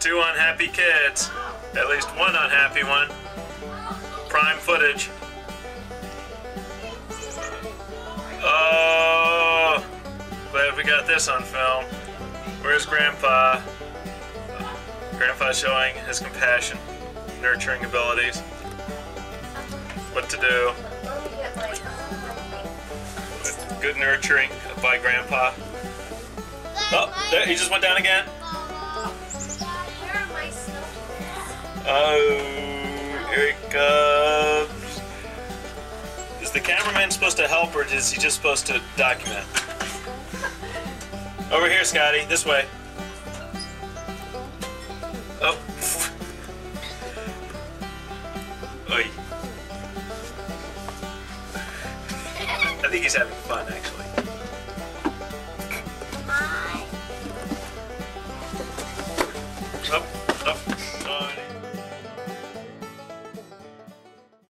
Two unhappy kids. At least one unhappy one. Prime footage. Oh, glad we got this on film. Where's Grandpa? Grandpa's showing his compassion, nurturing abilities. What to do. Good nurturing by Grandpa. Oh, there, he just went down again. Oh, here he comes. Is the cameraman supposed to help or is he just supposed to document? Over here, Scotty, this way. Oh. Oy. I think he's having fun, actually. Oh.